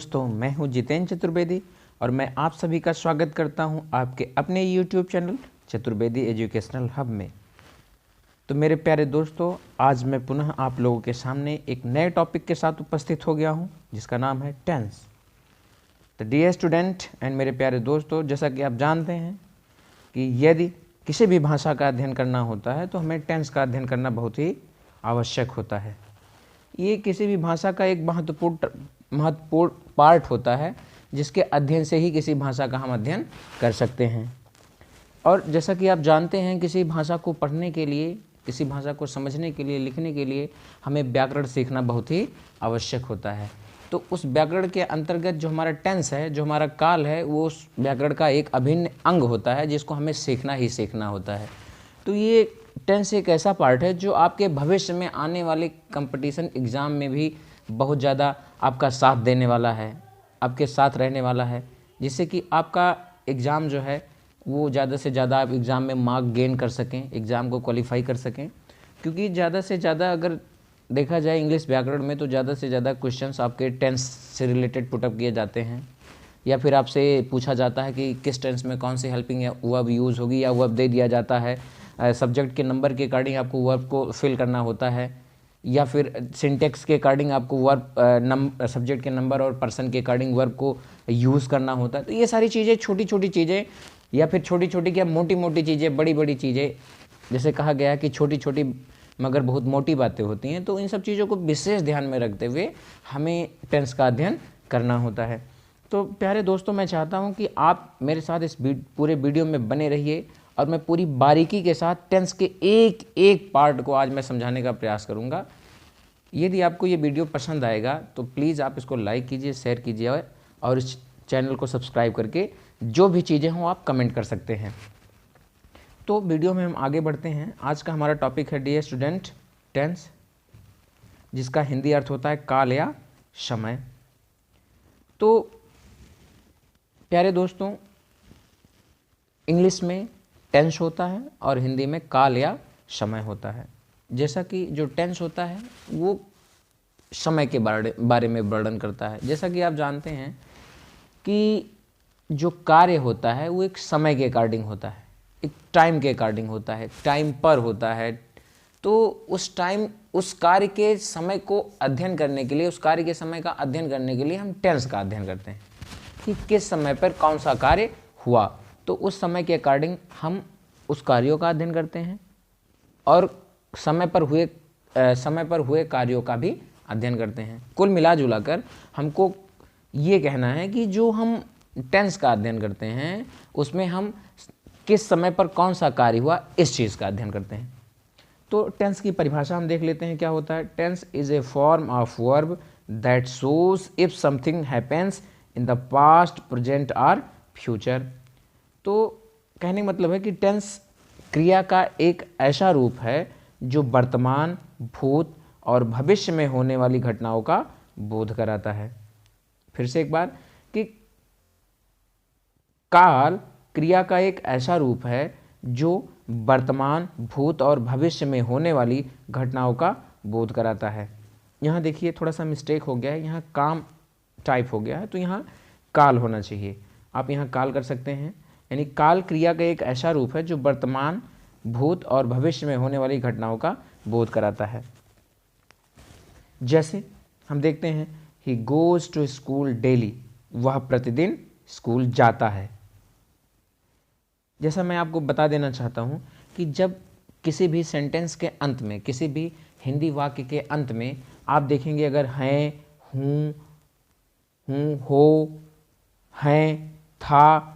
दोस्तों, मैं हूं जितेंद्र चतुर्वेदी और मैं आप सभी का स्वागत करता हूं आपके अपने YouTube channel Chaturvedi educational hub में। तो मेरे प्यारे दोस्तों, आज मैं पुनः आप लोगों के सामने एक नए टॉपिक के साथ उपस्थित हो गया हूं, जिसका नाम है टेंस। तो डियर स्टूडेंट एंड मेरे प्यारे दोस्तों, जैसा कि आप जानते हैं कि यदि किसी भी भाषा का अध्ययन करना होता है तो हमें टेंस का अध्ययन करना बहुत ही आवश्यक होता है। ये किसी भी भाषा का एक महत्वपूर्ण पार्ट होता है, जिसके अध्ययन से ही किसी भाषा का हम अध्ययन कर सकते हैं। और जैसा कि आप जानते हैं, किसी भाषा को पढ़ने के लिए, किसी भाषा को समझने के लिए, लिखने के लिए हमें व्याकरण सीखना बहुत ही आवश्यक होता है। तो उस व्याकरण के अंतर्गत जो हमारा टेंस है, जो हमारा काल है, वो उस व्याकरण का एक अभिन्न अंग होता है, जिसको हमें सीखना ही सीखना होता है। तो ये टेंस एक ऐसा पार्ट है जो आपके भविष्य में आने वाले कंपटीशन एग्ज़ाम में भी बहुत ज़्यादा आपका साथ देने वाला है, आपके साथ रहने वाला है, जिससे कि आपका एग्ज़ाम जो है वो ज़्यादा से ज़्यादा आप एग्ज़ाम में मार्क गेन कर सकें, एग्ज़ाम को क्वालिफाई कर सकें। क्योंकि ज़्यादा से ज़्यादा अगर देखा जाए इंग्लिश व्याकरण में, तो ज़्यादा से ज़्यादा क्वेश्चंस आपके टेंस से रिलेटेड पुटअप किए जाते हैं, या फिर आपसे पूछा जाता है कि किस टेंस में कौन सी हेल्पिंग वर्ब यूज़ होगी, या वर्ब दे दिया जाता है। सब्जेक्ट के नंबर के अकॉर्डिंग आपको वर्ब को फिल करना होता है, या फिर सिंटेक्स के अकॉर्डिंग आपको वर्ब सब्जेक्ट के नंबर और पर्सन के अकॉर्डिंग वर्ब को यूज़ करना होता है। तो ये सारी चीज़ें, छोटी छोटी चीज़ें, या फिर छोटी छोटी क्या मोटी मोटी चीज़ें, बड़ी बड़ी चीज़ें, जैसे कहा गया कि छोटी छोटी मगर बहुत मोटी बातें होती हैं। तो इन सब चीज़ों को विशेष ध्यान में रखते हुए हमें टेंस का अध्ययन करना होता है। तो प्यारे दोस्तों, मैं चाहता हूं कि आप मेरे साथ इस पूरे वीडियो में बने रहिए, और मैं पूरी बारीकी के साथ टेंस के एक एक पार्ट को आज मैं समझाने का प्रयास करूंगा। यदि आपको ये वीडियो पसंद आएगा तो प्लीज़ आप इसको लाइक कीजिए, शेयर कीजिए, और इस चैनल को सब्सक्राइब करके जो भी चीज़ें हों आप कमेंट कर सकते हैं। तो वीडियो में हम आगे बढ़ते हैं। आज का हमारा टॉपिक है डियर स्टूडेंट टेंस, जिसका हिंदी अर्थ होता है काल या समय। तो प्यारे दोस्तों, इंग्लिश में टेंस होता है और हिंदी में काल या समय होता है। जैसा कि जो टेंस होता है वो समय के बारे में वर्णन करता है। जैसा कि आप जानते हैं कि जो कार्य होता है वो एक समय के अकॉर्डिंग होता है, एक टाइम के अकॉर्डिंग होता है, टाइम पर होता है। तो उस टाइम, उस कार्य के समय को अध्ययन करने के लिए, उस कार्य के समय का अध्ययन करने के लिए हम टेंस का अध्ययन करते हैं कि किस समय पर कौन सा कार्य हुआ। तो उस समय के अकॉर्डिंग हम उस कार्यों का अध्ययन करते हैं, और समय पर हुए कार्यों का भी अध्ययन करते हैं। कुल मिला जुला कर हमको ये कहना है कि जो हम टेंस का अध्ययन करते हैं उसमें हम किस समय पर कौन सा कार्य हुआ, इस चीज़ का अध्ययन करते हैं। तो टेंस की परिभाषा हम देख लेते हैं क्या होता है। Tense is a form of verb that shows if something happens in the past, present और फ्यूचर। तो कहने का मतलब है कि टेंस क्रिया का एक ऐसा रूप है जो वर्तमान, भूत और भविष्य में होने वाली घटनाओं का बोध कराता है। फिर से एक बार कि काल क्रिया का एक ऐसा रूप है जो वर्तमान, भूत और भविष्य में होने वाली घटनाओं का बोध कराता है। यहाँ देखिए थोड़ा सा मिस्टेक हो गया है, यहाँ काम टाइप हो गया है, तो यहाँ काल होना चाहिए। आप यहाँ काल कर सकते हैं। यानी काल क्रिया का एक ऐसा रूप है जो वर्तमान, भूत और भविष्य में होने वाली घटनाओं का बोध कराता है। जैसे हम देखते हैं, he goes to school daily, वह प्रतिदिन स्कूल जाता है। जैसा मैं आपको बता देना चाहता हूं कि जब किसी भी सेंटेंस के अंत में, किसी भी हिंदी वाक्य के अंत में आप देखेंगे, अगर हैं, हूँ, हो, हैं, था,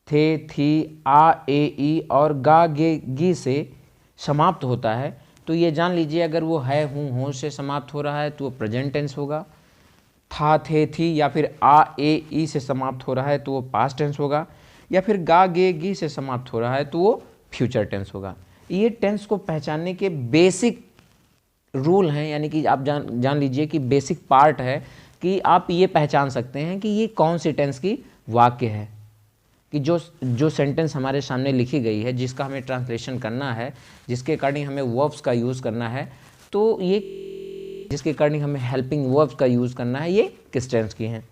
थे, थी, आ, ए, ई और गा, गे, गी से समाप्त होता है, तो ये जान लीजिए अगर वो है, हूँ, हो से समाप्त हो रहा है तो वो प्रेजेंट टेंस होगा। था, थे, थी या फिर आ, ए, ई से समाप्त हो रहा है तो वो पास्ट टेंस होगा, या फिर गा, गे, गी से समाप्त हो रहा है तो वो फ्यूचर टेंस होगा। ये टेंस को पहचानने के बेसिक रूल हैं, यानी कि आप जान लीजिए कि बेसिक पार्ट है कि आप ये पहचान सकते हैं कि ये कौन सी टेंस की वाक्य है, कि जो सेंटेंस हमारे सामने लिखी गई है, जिसका हमें ट्रांसलेशन करना है, जिसके अकॉर्डिंग हमें वर्ब्स का यूज़ करना है, तो ये जिसके अकॉर्डिंग हमें हेल्पिंग वर्ब्स का यूज़ करना है, ये किस टेंस की हैं।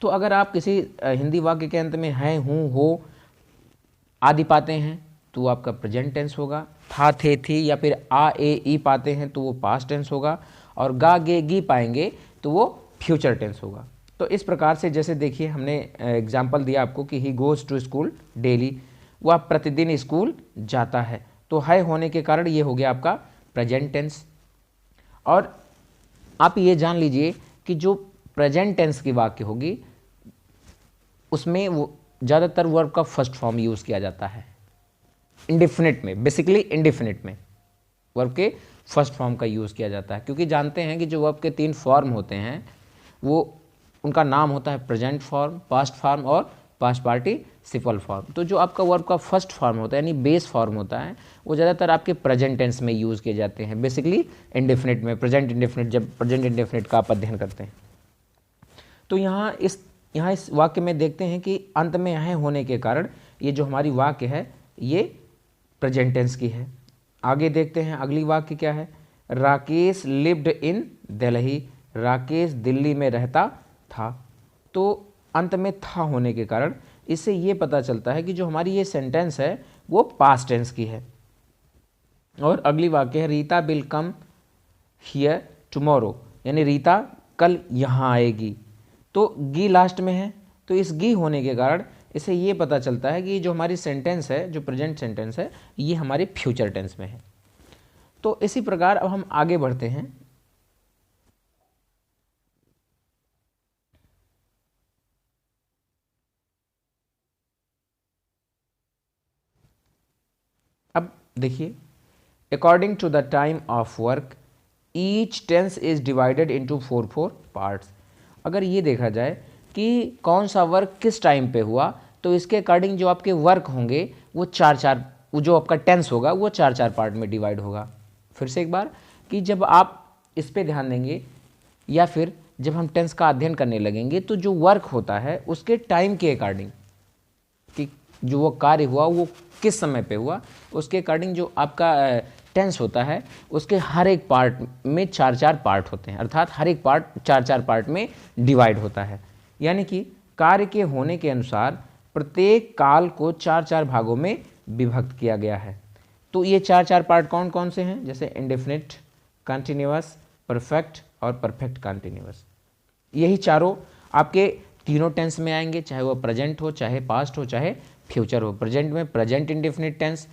तो अगर आप किसी हिंदी वाक्य के अंत में है, हूँ, हो आदि पाते हैं तो वो आपका प्रेजेंट टेंस होगा। था, थे, थी या फिर आ, ए, ई पाते हैं तो वो पास्ट टेंस होगा। और गा, गे, गी पाएंगे तो वो फ्यूचर टेंस होगा। तो इस प्रकार से जैसे देखिए हमने एग्जाम्पल दिया आपको कि he goes to school daily, वह प्रतिदिन स्कूल जाता है। तो है होने के कारण ये हो गया आपका प्रेजेंट टेंस। और आप ये जान लीजिए कि जो प्रेजेंट टेंस की वाक्य होगी उसमें वो ज़्यादातर वर्ब का फर्स्ट फॉर्म यूज़ किया जाता है। इंडेफिनिट में, बेसिकली इंडेफिनिट में वर्ब के फर्स्ट फॉर्म का यूज़ किया जाता है, क्योंकि जानते हैं कि जो वर्ब के 3 फॉर्म होते हैं वो उनका नाम होता है प्रेजेंट फॉर्म, पास्ट फॉर्म और पास्ट पार्टिसिपल फॉर्म। तो जो आपका वर्ब का फर्स्ट फॉर्म होता है यानी बेस फॉर्म होता है वो ज़्यादातर आपके प्रेजेंट टेंस में यूज़ किए जाते हैं, बेसिकली इंडेफिनिट में, प्रेजेंट इंडेफिनिट, जब प्रेजेंट इंडेफिनिट का आप अध्ययन करते हैं। तो यहाँ इस वाक्य में देखते हैं कि अंत में है होने के कारण ये जो हमारी वाक्य है ये प्रेजेंट टेंस की है। आगे देखते हैं अगली वाक्य क्या है। राकेश लिव्ड इन दिल्ली, राकेश दिल्ली में रहता था। तो अंत में था होने के कारण इससे ये पता चलता है कि जो हमारी ये सेंटेंस है वो पास्ट टेंस की है। और अगली वाक्य है Rita will come here tomorrow, यानी रीता कल यहाँ आएगी। तो गी लास्ट में है, तो इस गी होने के कारण इससे ये पता चलता है कि जो हमारी सेंटेंस है, जो प्रेजेंट सेंटेंस है, ये हमारी फ्यूचर टेंस में है। तो इसी प्रकार अब हम आगे बढ़ते हैं। अब देखिए, according to the time of work each tense is divided into 4 parts. अगर ये देखा जाए कि कौन सा वर्क किस टाइम पे हुआ तो इसके अकॉर्डिंग जो आपके वर्क होंगे वो 4 वो जो आपका टेंस होगा वो 4 पार्ट में डिवाइड होगा। फिर से एक बार कि जब आप इस पे ध्यान देंगे या फिर जब हम टेंस का अध्ययन करने लगेंगे तो जो वर्क होता है उसके टाइम के अकॉर्डिंग कि जो वो कार्य हुआ वो किस समय पे हुआ उसके अकॉर्डिंग जो आपका टेंस होता है उसके हर एक पार्ट में 4 पार्ट होते हैं, अर्थात हर एक पार्ट 4 पार्ट में डिवाइड होता है। यानी कि कार्य के होने के अनुसार प्रत्येक काल को 4 भागों में विभक्त किया गया है। तो ये 4 पार्ट कौन कौन से हैं, जैसे इंडेफिनिट, कंटिन्यूअस, परफेक्ट और परफेक्ट कंटिन्यूअस। यही चारों आपके तीनों टेंस में आएंगे, चाहे वो प्रेजेंट हो, चाहे पास्ट हो, चाहे फ्यूचर हो। प्रेजेंट में present indefinite tense,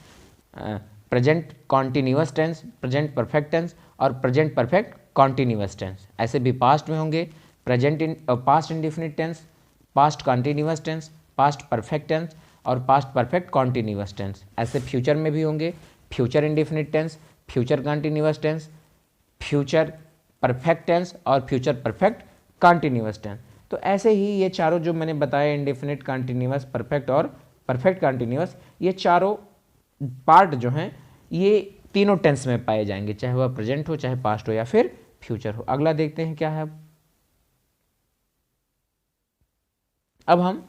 present continuous tense, present perfect tense और प्रेजेंट परफेक्ट कॉन्टिन्यूअस टेंस। ऐसे भी पास्ट में होंगे past indefinite tense, past continuous tense, past perfect tense और पास्ट परफेक्ट कॉन्टिन्यूअस टेंस। ऐसे फ्यूचर में भी होंगे future indefinite tense, future continuous tense, future perfect tense और फ्यूचर परफेक्ट कॉन्टिन्यूअस टेंस। तो ऐसे ही ये चारों जो मैंने बताया इंडेफिनिट, कॉन्टिन्यूअस, परफेक्ट और परफेक्ट कॉन्टिन्यूअस, ये चारों पार्ट जो हैं ये तीनों टेंस में पाए जाएंगे, चाहे वह प्रेजेंट हो, चाहे पास्ट हो या फिर फ्यूचर हो। अगला देखते हैं क्या है। अब हम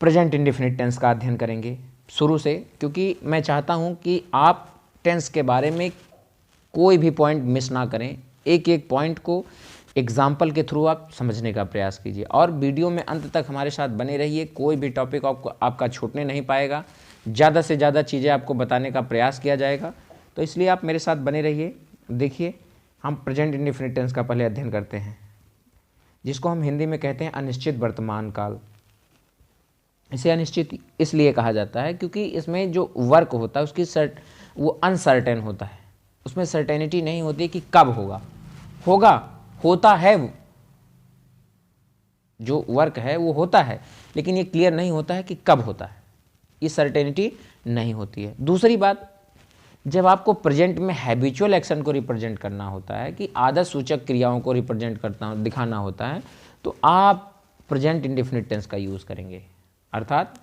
प्रेजेंट इंडेफिनिट टेंस का अध्ययन करेंगे शुरू से, क्योंकि मैं चाहता हूं कि आप टेंस के बारे में कोई भी पॉइंट मिस ना करें। एक एक पॉइंट को एग्जाम्पल के थ्रू आप समझने का प्रयास कीजिए और वीडियो में अंत तक हमारे साथ बने रहिए। कोई भी टॉपिक आपका छूटने नहीं पाएगा, ज़्यादा से ज़्यादा चीज़ें आपको बताने का प्रयास किया जाएगा, तो इसलिए आप मेरे साथ बने रहिए। देखिए, हम प्रेजेंट इंडेफिनिट टेंस का पहले अध्ययन करते हैं, जिसको हम हिंदी में कहते हैं अनिश्चित वर्तमान काल। इसे अनिश्चित इसलिए कहा जाता है क्योंकि इसमें जो वर्क होता है उसकी वो अनसर्टेन होता है, उसमें सर्टेनिटी नहीं होती कि कब होगा, होता है, जो वर्क है वो होता है, लेकिन ये क्लियर नहीं होता है कि कब होता है, ये सर्टेनिटी नहीं होती है। दूसरी बात, जब आपको प्रेजेंट में हैबिचुअल एक्शन को रिप्रेजेंट करना होता है कि आदत सूचक क्रियाओं को रिप्रेजेंट दिखाना होता है, तो आप प्रेजेंट इंडेफिनिट टेंस का यूज़ करेंगे। अर्थात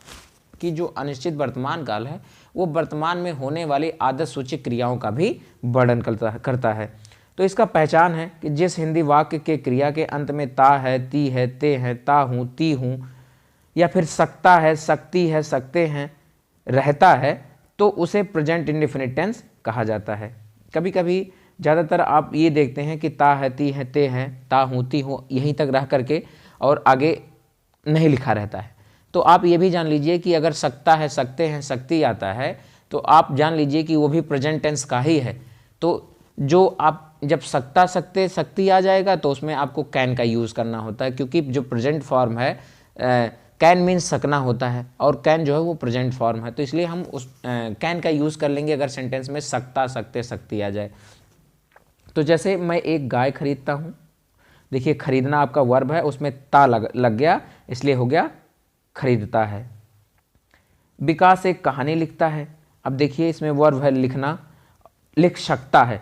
कि जो अनिश्चित वर्तमान काल है वो वर्तमान में होने वाली आदत सूचक क्रियाओं का भी वर्णन करता है। तो इसका पहचान है कि जिस हिंदी वाक्य के क्रिया के अंत में ता है, ती है, ते है, ता हूँ, ती हूँ या फिर सकता है, सकती है, सकते हैं, रहता है, तो उसे प्रेजेंट इंडेफिनिट टेंस कहा जाता है। कभी कभी ज़्यादातर आप ये देखते हैं कि ता है, ती है, ते है, ता हूँ, ती हूँ यहीं तक रह करके और आगे नहीं लिखा रहता है। तो आप ये भी जान लीजिए कि अगर सकता है, सकते हैं, सकती आता है, तो आप जान लीजिए कि वो भी प्रेजेंट टेंस का ही है। तो जो आप जब सकता, सकते, सकती आ जाएगा तो उसमें आपको कैन का यूज़ करना होता है, क्योंकि जो प्रेजेंट फॉर्म है कैन मीन्स सकना होता है और कैन जो है वो प्रेजेंट फॉर्म है, तो इसलिए हम उस कैन का यूज़ कर लेंगे अगर सेंटेंस में सकता, सकते, सकती आ जाए। तो जैसे मैं एक गाय खरीदता हूँ, देखिए खरीदना आपका वर्ब है, उसमें ता लग गया, इसलिए हो गया खरीदता है। विकास एक कहानी लिखता है, अब देखिए इसमें वर्ब है लिखना, लिख सकता है।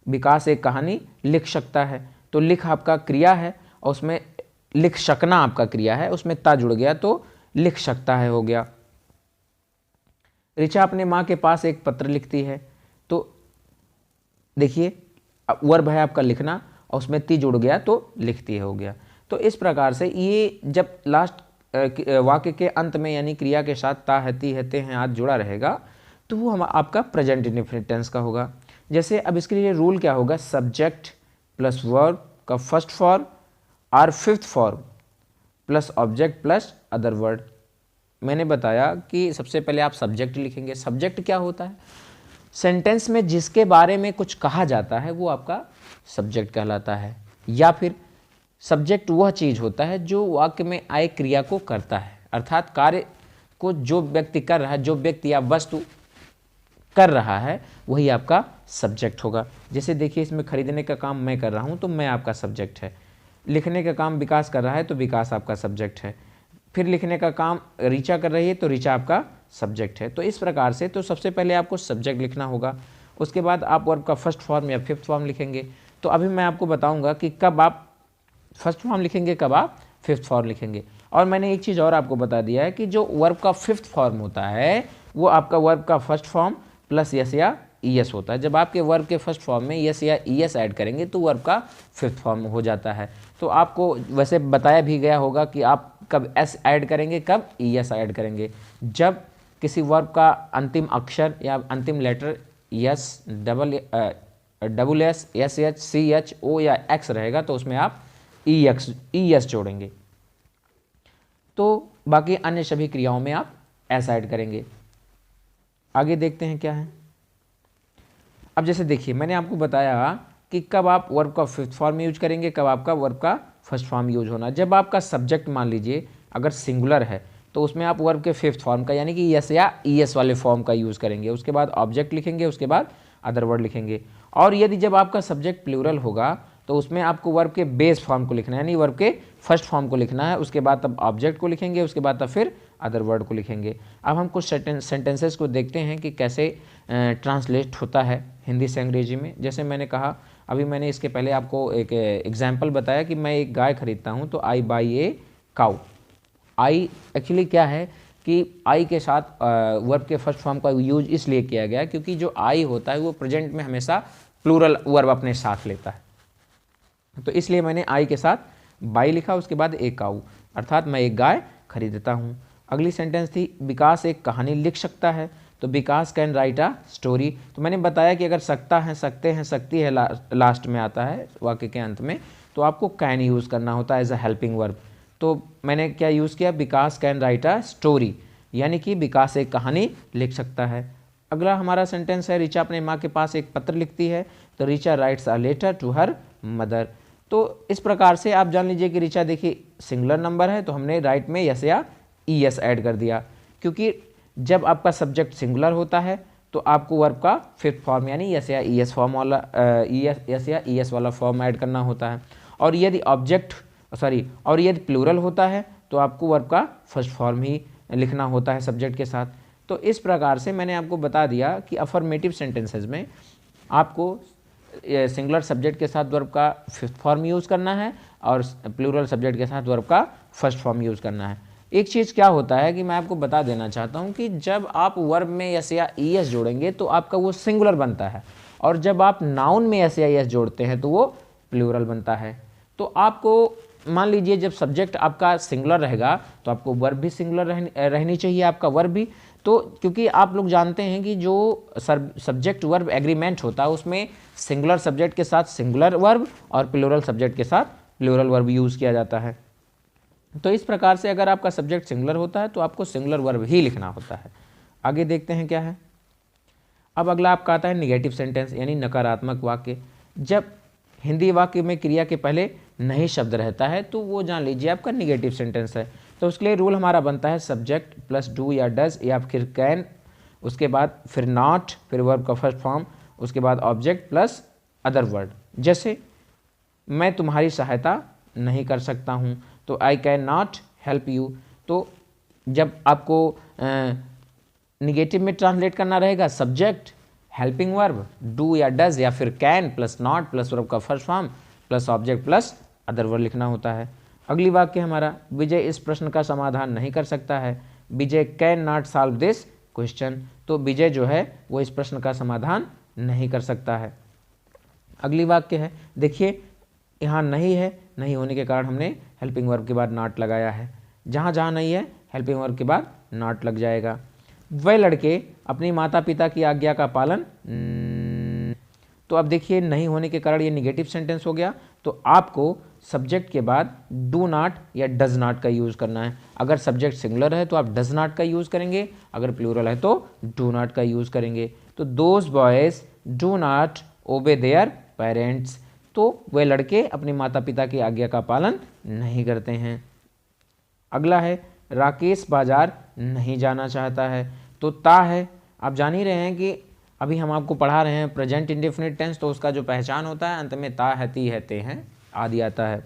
विकास एक कहानी लिख सकता है, तो लिख आपका क्रिया है और उसमें लिख सकना आपका क्रिया है, उसमें ता जुड़ गया तो लिख सकता है हो गया। ऋचा अपने माँ के पास एक पत्र लिखती है, तो देखिए वर्ब है आपका लिखना और उसमें ती जुड़ गया तो लिखती है हो गया। तो इस प्रकार से ये जब लास्ट वाक्य के अंत में यानी क्रिया के साथ ता है, ती है, ते हैं आदि जुड़ा रहेगा तो वो हम आपका प्रेजेंट इंडेफिनिट टेंस का होगा। जैसे अब इसके लिए रूल क्या होगा, सब्जेक्ट प्लस वर्ब का फर्स्ट फॉर्म और fifth form plus object plus other word. मैंने बताया कि सबसे पहले आप सब्जेक्ट लिखेंगे। सब्जेक्ट क्या होता है, सेंटेंस में जिसके बारे में कुछ कहा जाता है वो आपका सब्जेक्ट कहलाता है, या फिर सब्जेक्ट वह चीज़ होता है जो वाक्य में आए क्रिया को करता है, अर्थात कार्य को जो व्यक्ति कर रहा है, जो व्यक्ति या वस्तु कर रहा है वही आपका सब्जेक्ट होगा। जैसे देखिए इसमें खरीदने का काम मैं कर रहा हूँ तो मैं आपका सब्जेक्ट है, लिखने का काम विकास कर रहा है तो विकास आपका सब्जेक्ट है, फिर लिखने का काम ऋचा कर रही है तो ऋचा आपका सब्जेक्ट है। तो इस प्रकार से तो सबसे पहले आपको सब्जेक्ट लिखना होगा, उसके बाद आप वर्ब का फर्स्ट फॉर्म या फिफ्थ फॉर्म लिखेंगे। तो अभी मैं आपको बताऊंगा कि कब आप फर्स्ट फॉर्म लिखेंगे, कब आप फिफ्थ फॉर्म लिखेंगे। और मैंने एक चीज़ और आपको बता दिया है कि जो वर्ब का फिफ्थ फॉर्म होता है वो आपका वर्ब का फर्स्ट फॉर्म प्लस यस या ईएस होता है। जब आपके वर्ब के फर्स्ट फॉर्म में यस या ईएस ऐड करेंगे तो वर्ब का फिफ्थ फॉर्म हो जाता है। तो आपको वैसे बताया भी गया होगा कि आप कब एस ऐड करेंगे, कब ईएस ऐड करेंगे। जब किसी वर्ब का अंतिम अक्षर या अंतिम letter S, double S, S H, C H, O या एक्स रहेगा तो उसमें आप ई एस जोड़ेंगे। तो बाकी अन्य सभी क्रियाओं में आप एस ऐड करेंगे। आगे देखते हैं क्या है। अब जैसे देखिए मैंने आपको बताया कि कब आप वर्ब का फिफ्थ फॉर्म यूज करेंगे, कब आपका वर्ब का फर्स्ट फॉर्म यूज होना। जब आपका सब्जेक्ट मान लीजिए अगर सिंगुलर है तो उसमें आप वर्ब के फिफ्थ फॉर्म का यानी कि यस या ईएस वाले फॉर्म का यूज़ करेंगे, उसके बाद ऑब्जेक्ट लिखेंगे, उसके बाद अदर वर्ड लिखेंगे। और यदि जब आपका सब्जेक्ट प्लूरल होगा तो उसमें आपको वर्ब के बेस फॉर्म को लिखना है, यानी वर्ब के फर्स्ट फॉर्म को लिखना है, उसके बाद तब ऑब्जेक्ट को लिखेंगे, उसके बाद तब फिर अदर वर्ड को लिखेंगे। अब हम कुछ सेंटेंसेस को देखते हैं कि कैसे ट्रांसलेट होता है हिंदी से अंग्रेजी में। जैसे मैंने कहा, अभी मैंने इसके पहले आपको एक एग्जाम्पल बताया कि मैं एक गाय खरीदता हूँ तो I buy a cow. I actually क्या है कि आई के साथ वर्ब के फर्स्ट फॉर्म का यूज इसलिए किया गया क्योंकि जो आई होता है वो प्रेजेंट में हमेशा प्लूरल वर्ब अपने साथ लेता है, तो इसलिए मैंने आई के साथ बाई लिखा, उसके बाद एक काऊ, अर्थात मैं एक गाय खरीदता हूँ। अगली सेंटेंस थी विकास एक कहानी लिख सकता है, तो विकास कैन राइट अ स्टोरी। तो मैंने बताया कि अगर सकता है, सकते हैं, सकती है लास्ट में आता है वाक्य के अंत में, तो आपको कैन यूज़ करना होता है एज अ हेल्पिंग वर्ब। तो मैंने क्या यूज़ किया, विकास कैन राइट अ स्टोरी, यानी कि विकास एक कहानी लिख सकता है। अगला हमारा सेंटेंस है ऋचा अपने माँ के पास एक पत्र लिखती है, तो Richa writes a letter to her mother. तो इस प्रकार से आप जान लीजिए कि ऋचा देखिए सिंगुलर नंबर है तो हमने राइट में यस या ई एस ऐड कर दिया, क्योंकि जब आपका सब्जेक्ट सिंगुलर होता है तो आपको वर्ब का फिफ्थ फॉर्म यानी यस या ई एस फॉर्म वाला यस या ई एस वाला फॉर्म ऐड करना होता है। और यदि प्लूरल होता है तो आपको वर्ब का फर्स्ट फॉर्म ही लिखना होता है सब्जेक्ट के साथ। तो इस प्रकार से मैंने आपको बता दिया कि अफर्मेटिव सेंटेंसेस में आपको सिंगुलर सब्जेक्ट के साथ वर्ब का फिफ्थ फॉर्म यूज़ करना है और प्लूरल सब्जेक्ट के साथ वर्ब का फर्स्ट फॉर्म यूज़ करना है। एक चीज़ क्या होता है कि मैं आपको बता देना चाहता हूँ कि जब आप वर्ब में यस या ई एस जोड़ेंगे तो आपका वो सिंगुलर बनता है, और जब आप नाउन में यस या ई एस जोड़ते हैं तो वो प्लूरल बनता है। तो आपको मान लीजिए जब सब्जेक्ट आपका सिंगुलर रहेगा तो आपको वर्ब भी सिंगुलर रहनी चाहिए, आपका वर्ब भी। तो क्योंकि आप लोग जानते हैं कि जो सब्जेक्ट वर्ब एग्रीमेंट होता है उसमें सिंगुलर सब्जेक्ट के साथ सिंगुलर वर्ब और प्लूरल सब्जेक्ट के साथ प्लूरल वर्ब यूज़ किया जाता है। तो इस प्रकार से अगर आपका सब्जेक्ट सिंगुलर होता है तो आपको सिंगुलर वर्ब ही लिखना होता है। आगे देखते हैं क्या है। अब अगला आपका आता है निगेटिव सेंटेंस यानी नकारात्मक वाक्य। जब हिंदी वाक्य में क्रिया के पहले नहीं शब्द रहता है तो वो जान लीजिए आपका निगेटिव सेंटेंस है। तो उसके लिए रूल हमारा बनता है सब्जेक्ट प्लस डू या डज या फिर कैन, उसके बाद फिर नॉट, फिर वर्ब का फर्स्ट फॉर्म, उसके बाद ऑब्जेक्ट प्लस अदर वर्ड। जैसे मैं तुम्हारी सहायता नहीं कर सकता हूँ तो I can not help you. तो जब आपको निगेटिव में ट्रांसलेट करना रहेगा सब्जेक्ट हेल्पिंग वर्ब डू या डज या फिर can plus not plus verb का first form plus object plus other word लिखना होता है। अगली वाक्य हमारा विजय इस प्रश्न का समाधान नहीं कर सकता है, Vijay can not solve this question. तो विजय जो है वो इस प्रश्न का समाधान नहीं कर सकता है। अगली वाक्य है, देखिए यहाँ नहीं है, नहीं होने के कारण हमने हेल्पिंग वर्ब के बाद नॉट लगाया है। जहाँ जहाँ नहीं है हेल्पिंग वर्ब के बाद नॉट लग जाएगा। वह लड़के अपनी माता पिता की आज्ञा का पालन, तो अब देखिए नहीं होने के कारण ये निगेटिव सेंटेंस हो गया। तो आपको सब्जेक्ट के बाद डू नॉट या डज नॉट का यूज़ करना है। अगर सब्जेक्ट सिंगुलर है तो आप डज नॉट का यूज़ करेंगे, अगर प्लूरल है तो डू नॉट का यूज़ करेंगे। तो those boys do not obey their parents, तो वे लड़के अपने माता पिता की आज्ञा का पालन नहीं करते हैं। अगला है राकेश बाजार नहीं जाना चाहता है। तो ता है, आप जान ही रहे हैं कि अभी हम आपको पढ़ा रहे हैं प्रेजेंट इंडेफिनिट टेंस, तो उसका जो पहचान होता है अंत में ता है, ती है, ते हैं आदि आता है।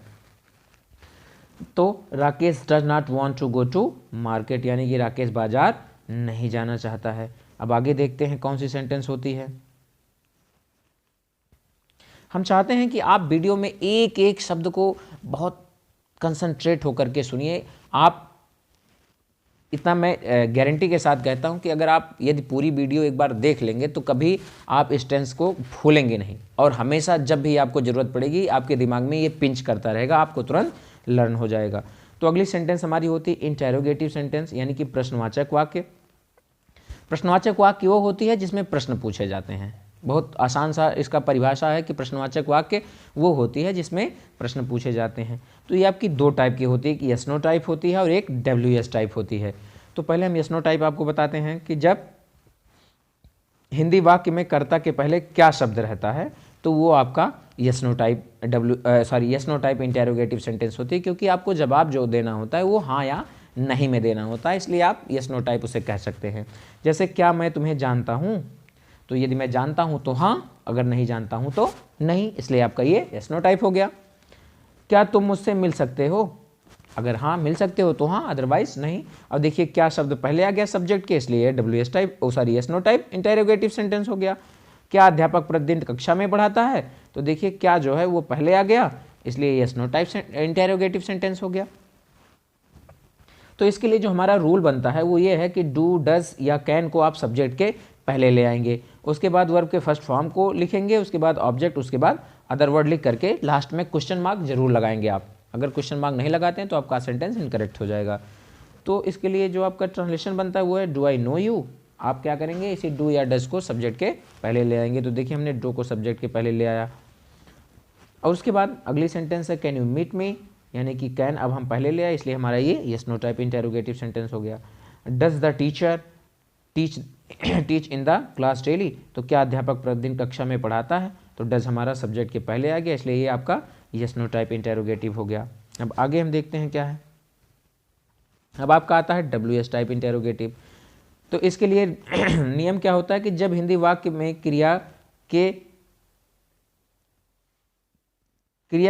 तो Rakesh does not want to go to market, यानी कि राकेश बाजार नहीं जाना चाहता है। अब आगे देखते हैं कौन सी सेंटेंस होती है। हम चाहते हैं कि आप वीडियो में एक एक शब्द को बहुत कंसंट्रेट होकर के सुनिए। आप इतना मैं गारंटी के साथ कहता हूं कि अगर आप यदि पूरी वीडियो एक बार देख लेंगे तो कभी आप इस टेंस को भूलेंगे नहीं, और हमेशा जब भी आपको ज़रूरत पड़ेगी आपके दिमाग में ये पिंच करता रहेगा, आपको तुरंत लर्न हो जाएगा। तो अगली सेंटेंस हमारी होती है इंटेरोगेटिव सेंटेंस यानी कि प्रश्नवाचक वाक्य। प्रश्नवाचक वाक्य वो होती है जिसमें प्रश्न पूछे जाते हैं। बहुत आसान सा इसका परिभाषा है कि प्रश्नवाचक वाक्य वो होती है जिसमें प्रश्न पूछे जाते हैं। तो ये आपकी दो टाइप की होती है, कि यस नो टाइप होती है और एक WS टाइप होती है। तो पहले हम यस नो टाइप आपको बताते हैं कि जब हिंदी वाक्य में कर्ता के पहले क्या शब्द रहता है तो वो आपका yes no type yes no type interrogative sentence होती है, क्योंकि आपको जवाब जो देना होता है वो हाँ या नहीं में देना होता है, इसलिए आप यस नो टाइप उसे कह सकते हैं। जैसे क्या मैं तुम्हें जानता हूँ, तो यदि मैं जानता हूँ तो हाँ, अगर नहीं जानता हूँ तो नहीं, इसलिए आपका ये यस नो टाइप हो गया। क्या तुम मुझसे मिल सकते हो, अगर हाँ मिल सकते हो तो हाँ, अदरवाइज नहीं। अब देखिए क्या शब्द पहले आ गया सब्जेक्ट के, इसलिए WS type yes no type interrogative sentence हो गया। क्या अध्यापक प्रतिदिन कक्षा में पढ़ाता है, तो देखिए क्या जो है वो पहले आ गया, इसलिए yes no type interrogative sentence हो गया। तो इसके लिए जो हमारा रूल बनता है वो ये है कि डू, डज या कैन को आप सब्जेक्ट के पहले ले आएंगे, उसके बाद वर्ब के फर्स्ट फॉर्म को लिखेंगे, उसके बाद ऑब्जेक्ट, उसके बाद अदर वर्ड लिख करके लास्ट में क्वेश्चन मार्क जरूर लगाएंगे आप। अगर क्वेश्चन मार्क नहीं लगाते हैं तो आपका सेंटेंस इनकरेक्ट हो जाएगा। तो इसके लिए जो आपका ट्रांसलेशन बनता है वो है डू आई नो यू। आप क्या करेंगे, इसी डू या डज को सब्जेक्ट के पहले ले आएंगे। तो देखिए हमने डू को सब्जेक्ट के पहले ले आया, और उसके बाद अगली सेंटेंस है कैन यू मीट मी, यानी कि कैन अब हम पहले ले आए, इसलिए हमारा ये yes no type interrogative sentence हो गया। Does the teacher teach in the class daily, तो क्या अध्यापक प्रतिदिन कक्षा में पढ़ाता है, तो डज हमारा सब्जेक्ट के पहले आ गया, इसलिए ये आपका यस नो टाइप इंटेरोगेटिव हो गया। अब आगे हम देखते हैं क्या है। अब आपका आता है WS टाइप इंटेरोगेटिव। तो इसके लिए नियम क्या होता है कि जब हिंदी वाक्य में क्रिया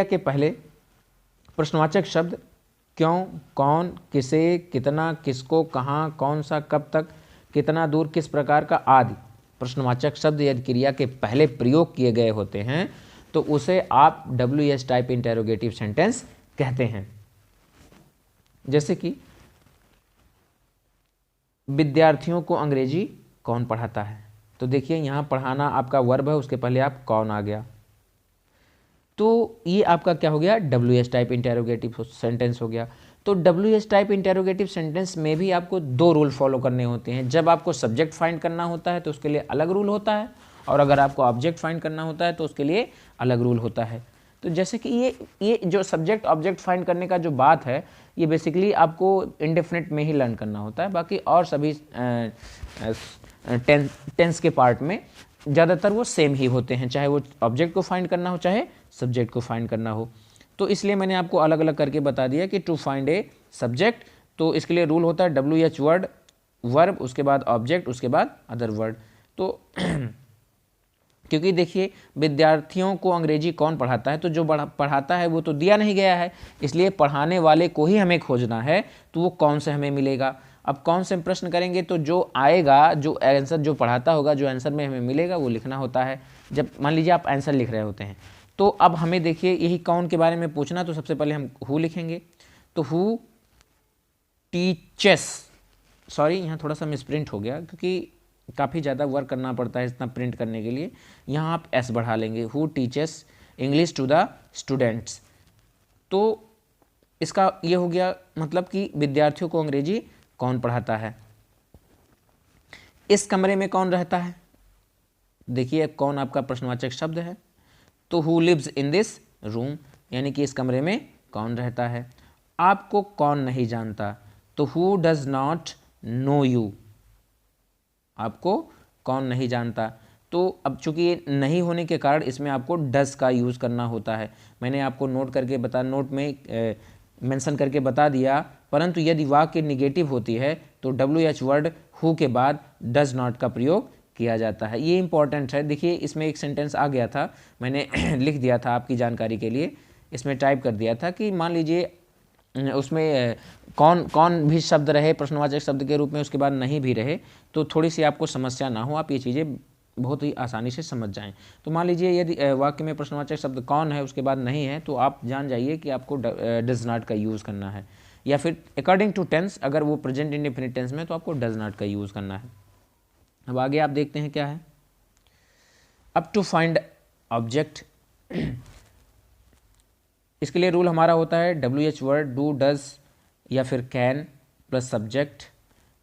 के पहले प्रश्नवाचक शब्द क्यों, कौन, किसे, कितना, किसको, कहाँ, कौन सा, कब तक, कितना दूर, किस प्रकार का आदि प्रश्नवाचक शब्द यदि क्रिया के पहले प्रयोग किए गए होते हैं तो उसे आप WS टाइप इंटेरोगेटिव सेंटेंस कहते हैं। जैसे कि विद्यार्थियों को अंग्रेजी कौन पढ़ाता है, तो देखिए यहाँ पढ़ाना आपका वर्ब है, उसके पहले आप कौन आ गया, तो ये आपका क्या हो गया, WS टाइप इंटेरोगेटिव सेंटेंस हो गया। तो WS टाइप इंटेरोगेटिव सेंटेंस में भी आपको दो रूल फॉलो करने होते हैं। जब आपको सब्जेक्ट फाइंड करना होता है तो उसके लिए अलग रूल होता है, और अगर आपको ऑब्जेक्ट फाइंड करना होता है तो उसके लिए अलग रूल होता है। तो जैसे कि ये जो सब्जेक्ट ऑब्जेक्ट फाइंड करने का जो बात है, ये बेसिकली आपको इंडेफिनिट में ही लर्न करना होता है। बाकी और सभी टेंस के पार्ट में ज़्यादातर वो सेम ही होते हैं, चाहे वो ऑब्जेक्ट को फाइंड करना हो चाहे सब्जेक्ट को फाइंड करना हो। तो इसलिए मैंने आपको अलग अलग करके बता दिया कि टू फाइंड ए सब्जेक्ट, तो इसके लिए रूल होता है WH वर्ड, वर्ब, उसके बाद ऑब्जेक्ट, उसके बाद अदर वर्ड। तो क्योंकि देखिए विद्यार्थियों को अंग्रेजी कौन पढ़ाता है, तो जो पढ़ाता है वो तो दिया नहीं गया है, इसलिए पढ़ाने वाले को ही हमें खोजना है। तो वो कौन से हमें मिलेगा, अब कौन से प्रश्न करेंगे, तो जो आएगा, जो आंसर जो पढ़ाता होगा, जो आंसर में हमें मिलेगा वो लिखना होता है। जब मान लीजिए आप आंसर लिख रहे होते हैं, तो अब हमें देखिए यही कौन के बारे में पूछना, तो सबसे पहले हम हु लिखेंगे। तो हु टीचेस, सॉरी यहाँ थोड़ा सा मिसप्रिंट हो गया क्योंकि काफ़ी ज़्यादा वर्क करना पड़ता है इतना प्रिंट करने के लिए, यहाँ आप एस बढ़ा लेंगे, who teaches English to the students. तो इसका ये हो गया मतलब कि विद्यार्थियों को अंग्रेजी कौन पढ़ाता है। इस कमरे में कौन रहता है, देखिए कौन आपका प्रश्नवाचक शब्द है, तो who lives in this room, यानी कि इस कमरे में कौन रहता है। आपको कौन नहीं जानता, तो who does not know you, आपको कौन नहीं जानता। तो अब चूंकि ये नहीं होने के कारण इसमें आपको डज का यूज़ करना होता है। मैंने आपको नोट में मेंशन करके बता दिया, परंतु यदि वाक्य निगेटिव होती है तो WH वर्ड हु के बाद डज नॉट का प्रयोग किया जाता है। ये इंपॉर्टेंट है। देखिए इसमें एक सेंटेंस आ गया था, मैंने लिख दिया था आपकी जानकारी के लिए, इसमें टाइप कर दिया था कि मान लीजिए उसमें कौन भी शब्द रहे प्रश्नवाचक शब्द के रूप में, उसके बाद नहीं भी रहे, तो थोड़ी सी आपको समस्या ना हो, आप ये चीज़ें बहुत ही आसानी से समझ जाएं। तो मान लीजिए यदि वाक्य में प्रश्नवाचक शब्द कौन है, उसके बाद नहीं है, तो आप जान जाइए कि आपको डज नॉट का यूज़ करना है, या फिर अकॉर्डिंग टू टेंस अगर वो प्रेजेंट इंडेफिनिट टेंस में तो आपको डज नॉट का यूज़ करना है। अब आगे आप देखते हैं क्या है। अब टू फाइंड ऑब्जेक्ट, इसके लिए रूल हमारा होता है WH वर्ड डू डज या फिर can plus subject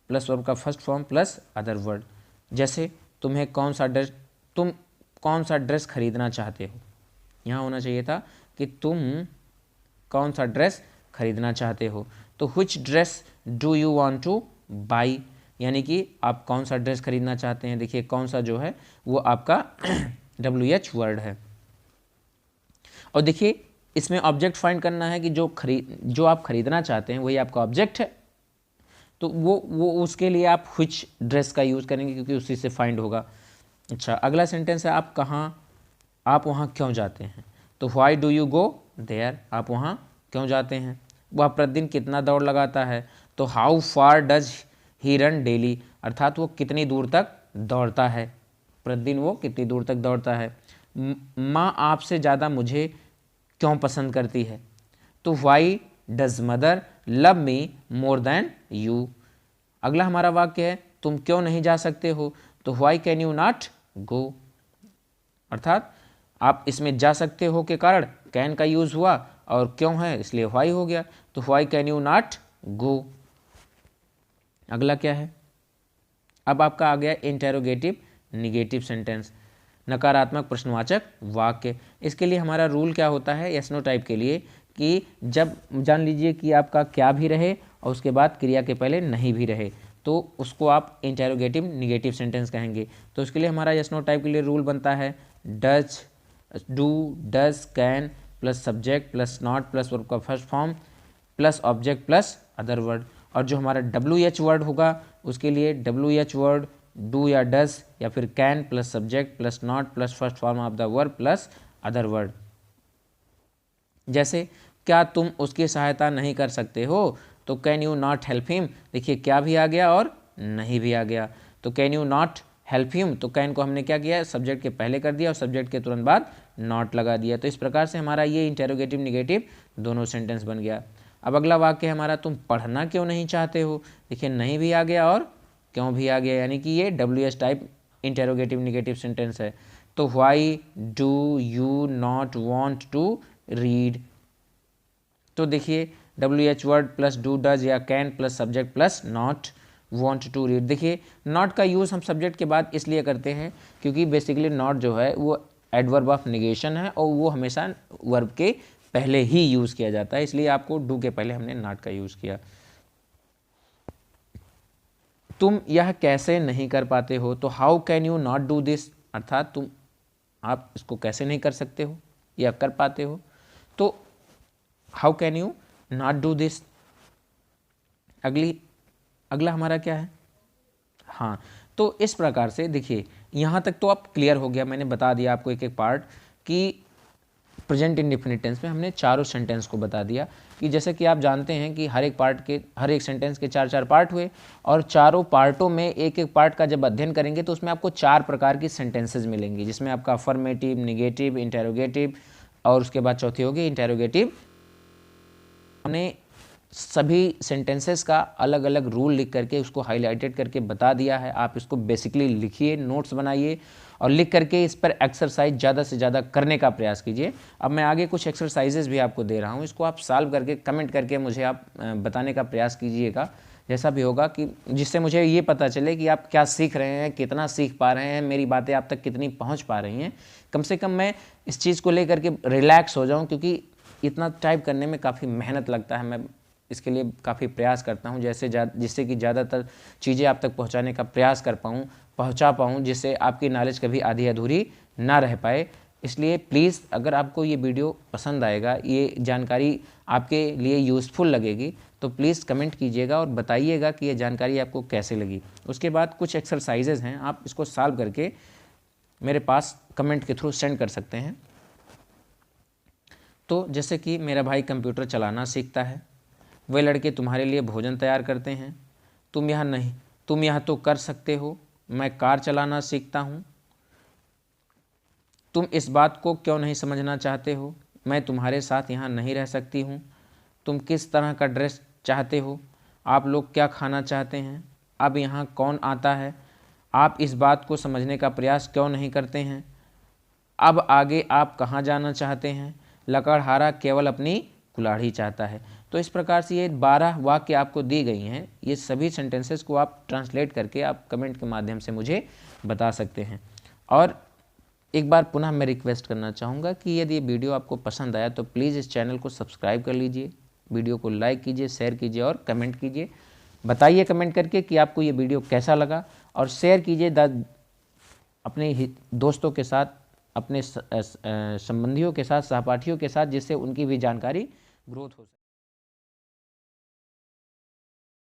plus verb का first form plus other word. जैसे तुम कौन सा ड्रेस खरीदना चाहते हो, यहाँ होना चाहिए था कि तुम कौन सा ड्रेस खरीदना चाहते हो। तो which dress do you want two by, यानी कि आप कौन सा ड्रेस खरीदना चाहते हैं। देखिए कौन सा जो है वो आपका WH वर्ड है। और देखिए इसमें ऑब्जेक्ट फाइंड करना है कि जो आप खरीदना चाहते हैं वही आपका ऑब्जेक्ट है, तो वो उसके लिए आप व्हिच ड्रेस का यूज़ करेंगे क्योंकि उसी से फाइंड होगा। अच्छा अगला सेंटेंस है आप वहाँ क्यों जाते हैं, तो why do you go there, आप वहाँ क्यों जाते हैं। वह प्रतिदिन कितना दौड़ लगाता है, तो how far does he run daily, अर्थात वो कितनी दूर तक दौड़ता है, प्रतिदिन वो कितनी दूर तक दौड़ता है। माँ आपसे ज़्यादा मुझे क्यों पसंद करती है, तो why does mother love me more than you. अगला हमारा वाक्य है तुम क्यों नहीं जा सकते हो, तो why can you not go, अर्थात आप इसमें जा सकते हो के कारण कैन का यूज़ हुआ और क्यों है इसलिए वाई हो गया, तो why can you not go. अगला क्या है, अब आपका आ गया इंटेरोगेटिव निगेटिव सेंटेंस, नकारात्मक प्रश्नवाचक वाक्य। इसके लिए हमारा रूल क्या होता है यस नो टाइप के लिए, कि जब जान लीजिए कि आपका क्या भी रहे और उसके बाद क्रिया के पहले नहीं भी रहे, तो उसको आप इंटेरोगेटिव निगेटिव सेंटेंस कहेंगे। तो इसके लिए हमारा यस नो टाइप के लिए रूल बनता है does do does can plus subject plus not plus verb का first form plus object plus other word. और जो हमारा WH वर्ड होगा उसके लिए WH वर्ड डू या डज या फिर can plus subject plus not plus first form of the verb plus other word. जैसे क्या तुम उसकी सहायता नहीं कर सकते हो, तो can you not help him, देखिए क्या भी आ गया और नहीं भी आ गया, तो can you not help him, तो कैन को हमने क्या किया सब्जेक्ट के पहले कर दिया और सब्जेक्ट के तुरंत बाद नॉट लगा दिया। तो इस प्रकार से हमारा ये इंटेरोगेटिव निगेटिव दोनों सेंटेंस बन गया। अब अगला वाक्य हमारा तुम पढ़ना क्यों नहीं चाहते हो, देखिए नहीं भी आ गया और क्यों भी आ गया, यानी कि ये WH type interrogative negative sentence है। तो why do you not want to read, तो देखिए WH word plus do does या can plus subject plus not want to read. देखिए नॉट का यूज़ हम सब्जेक्ट के बाद इसलिए करते हैं क्योंकि बेसिकली नॉट जो है वो एडवर्ब ऑफ नेगेशन है और वो हमेशा वर्ब के पहले ही यूज़ किया जाता है, इसलिए आपको डू के पहले हमने नॉट का यूज़ किया। तुम यह कैसे नहीं कर पाते हो, तो how can you not do this, अर्थात आप इसको कैसे नहीं कर सकते हो या कर पाते हो, तो how can you not do this. अगला हमारा क्या है, हाँ, तो इस प्रकार से देखिए यहाँ तक तो आप क्लियर हो गया, मैंने बता दिया आपको एक एक पार्ट कि प्रेजेंट इंडेफिनिट टेंस में हमने चारों सेंटेंस को बता दिया कि जैसे कि आप जानते हैं कि हर एक सेंटेंस के 4 पार्ट हुए और चारों पार्टों में एक एक पार्ट का जब अध्ययन करेंगे तो उसमें आपको 4 प्रकार की सेंटेंसेस मिलेंगी, जिसमें आपका अफर्मेटिव, निगेटिव, इंटेरोगेटिव और उसके बाद चौथी होगी इंटेरोगेटिव। हमने सभी सेंटेंसेस का अलग अलग रूल लिख करके उसको हाईलाइटेड करके बता दिया है। आप इसको बेसिकली लिखिए, नोट्स बनाइए और लिख करके इस पर एक्सरसाइज ज़्यादा से ज़्यादा करने का प्रयास कीजिए। अब मैं आगे कुछ एक्सरसाइजेज भी आपको दे रहा हूँ, इसको आप सॉल्व करके कमेंट करके मुझे आप बताने का प्रयास कीजिएगा, जैसा भी होगा, कि जिससे मुझे ये पता चले कि आप क्या सीख रहे हैं, कितना सीख पा रहे हैं, मेरी बातें आप तक कितनी पहुँच पा रही हैं। कम से कम मैं इस चीज़ को लेकर के रिलैक्स हो जाऊँ, क्योंकि इतना टाइप करने में काफ़ी मेहनत लगता है। मैं इसके लिए काफ़ी प्रयास करता हूँ जिससे कि ज़्यादातर चीज़ें आप तक पहुँचाने का प्रयास पहुँचा पाऊँ, जिससे आपकी नॉलेज कभी आधी अधूरी ना रह पाए। इसलिए प्लीज़ अगर आपको ये वीडियो पसंद आएगा, ये जानकारी आपके लिए यूज़फुल लगेगी, तो प्लीज़ कमेंट कीजिएगा और बताइएगा कि ये जानकारी आपको कैसे लगी। उसके बाद कुछ एक्सरसाइजेज़ हैं, आप इसको सॉल्व करके मेरे पास कमेंट के थ्रू सेंड कर सकते हैं। तो जैसे कि मेरा भाई कंप्यूटर चलाना सीखता है, वे लड़के तुम्हारे लिए भोजन तैयार करते हैं, तुम यह तो कर सकते हो, मैं कार चलाना सीखता हूँ, तुम इस बात को क्यों नहीं समझना चाहते हो, मैं तुम्हारे साथ यहाँ नहीं रह सकती हूँ, तुम किस तरह का ड्रेस चाहते हो, आप लोग क्या खाना चाहते हैं, अब यहाँ कौन आता है, आप इस बात को समझने का प्रयास क्यों नहीं करते हैं, अब आगे आप कहाँ जाना चाहते हैं, लकड़हारा केवल अपनी कुल्हाड़ी चाहता है। तो इस प्रकार से ये 12 वाक्य आपको दी गई हैं। ये सभी सेंटेंसेस को आप ट्रांसलेट करके आप कमेंट के माध्यम से मुझे बता सकते हैं। और एक बार पुनः मैं रिक्वेस्ट करना चाहूँगा कि यदि ये वीडियो आपको पसंद आया तो प्लीज़ इस चैनल को सब्सक्राइब कर लीजिए, वीडियो को लाइक कीजिए, शेयर कीजिए और कमेंट कीजिए। बताइए कमेंट करके कि आपको ये वीडियो कैसा लगा, और शेयर कीजिए अपने दोस्तों के साथ, अपने संबंधियों के साथ, सहपाठियों के साथ, जिससे उनकी भी जानकारी ग्रोथ हो सके।